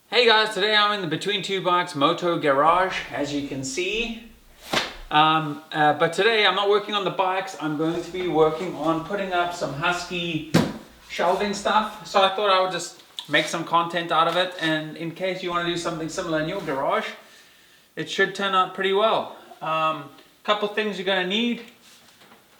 Hey guys, today I'm in the Between Two Bikes Moto Garage, as you can see. But today I'm not working on the bikes. I'm going to be working on putting up some Husky shelving stuff. So I thought I would just make some content out of it, and in case you want to do something similar in your garage, it should turn out pretty well. Couple things you're going to need.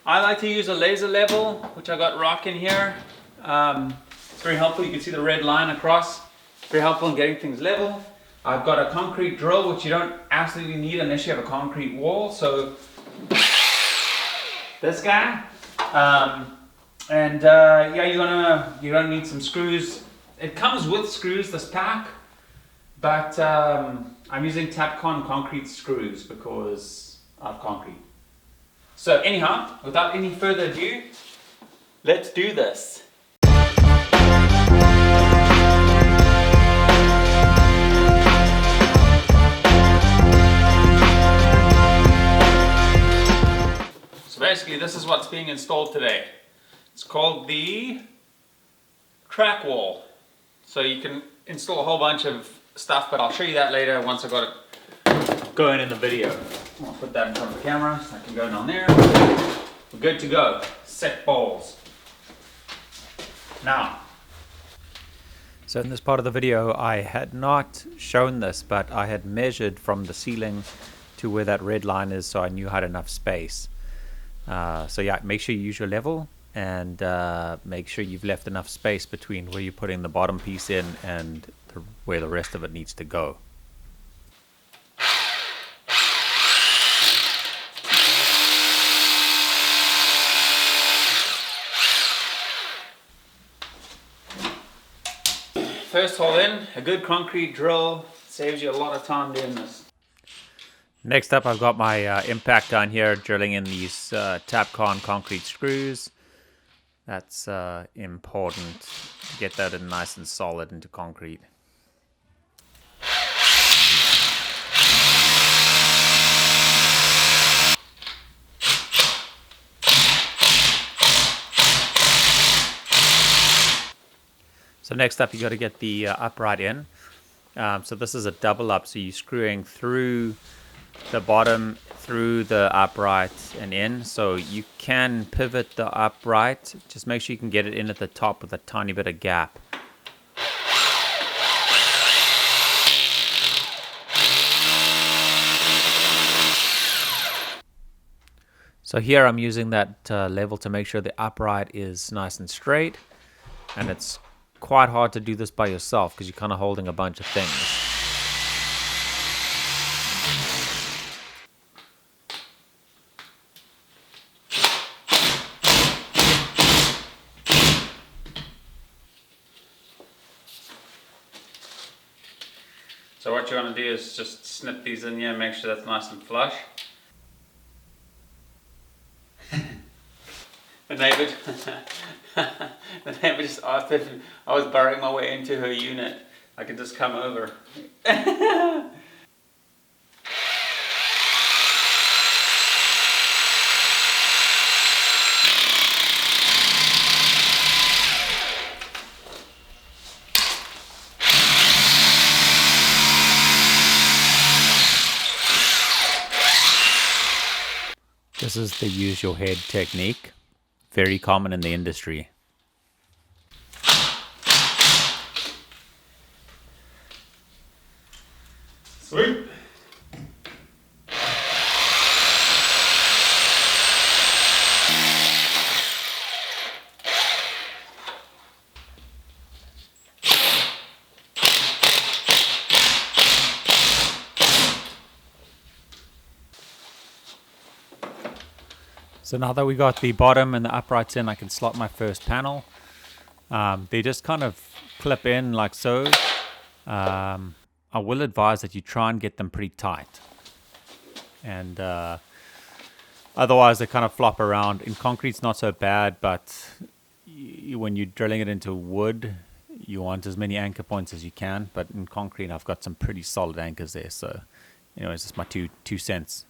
I like to use a laser level, which I got rocking here. It's very helpful. You can see the red line across. Very helpful in getting things level. I've got a concrete drill, which you don't absolutely need unless you have a concrete wall. So this guy, yeah, you're gonna need some screws. It comes with screws, this pack, but I'm using Tapcon concrete screws because of concrete. So anyhow, without any further ado, let's do this. So basically this is what's being installed today. It's called the track wall. So you can install a whole bunch of stuff, but I'll show you that later once I got it going in the video. I'll put that in front of the camera so I can go down there. We're good to go. Set balls. Now. So in this part of the video I had not shown this, but I had measured from the ceiling to where that red line is, so I knew I had enough space. So yeah, make sure you use your level, and make sure you've left enough space between where you're putting the bottom piece in and where the rest of it needs to go. First hole in, a good concrete drill saves you a lot of time doing this. Next up, I've got my impact down here, drilling in these Tapcon concrete screws. That's important to get that in nice and solid into concrete. So next up, you got to get the upright in. So this is a double up, so you're screwing through the bottom, through the upright and in. So you can pivot the upright, just make sure you can get it in at the top with a tiny bit of gap. So here I'm using that level to make sure the upright is nice and straight, and it's quite hard to do this by yourself because you're kind of holding a bunch of things. So what you want to do is just snip these in here and make sure that's nice and flush. The neighbor just asked if I was burrowing my way into her unit. I could just come over. This is the use your head technique, very common in the industry. Sweet. So now that we got the bottom and the uprights in, I can slot my first panel. They just kind of clip in like so. I will advise that you try and get them pretty tight. And otherwise they kind of flop around. In concrete it's not so bad, but when you're drilling it into wood, you want as many anchor points as you can. But in concrete I've got some pretty solid anchors there. So anyways, just my two cents.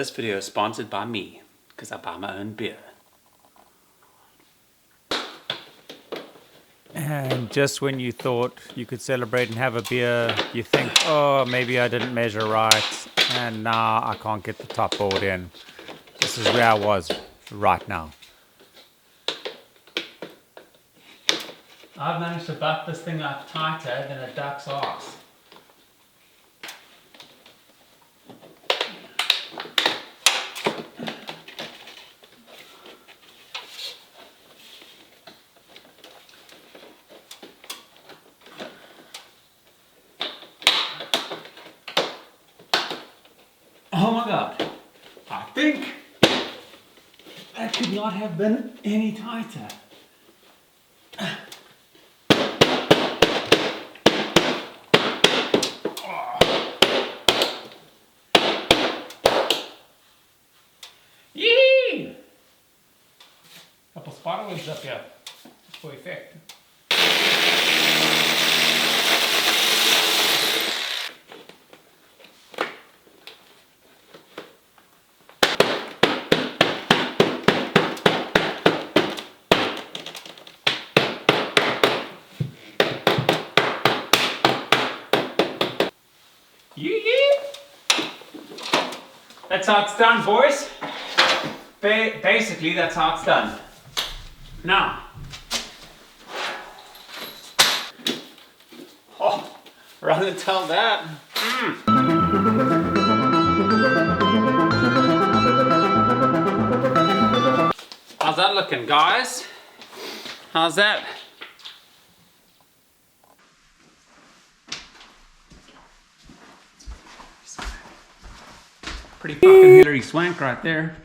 This video is sponsored by me, because I buy my own beer. And just when you thought you could celebrate and have a beer, you think, oh, maybe I didn't measure right, and now I can't get the top board in. This is where I was right now. I've managed to butt this thing up tighter than a duck's arse. Oh my God, I think that could not have been any tighter. Yee! Couple spiderwebs up here, for effect. That's how it's done, boys. Basically, that's how it's done. Now, oh, run and tell that. How's that looking, guys? How's that? Pretty fucking Hillary Swank right there.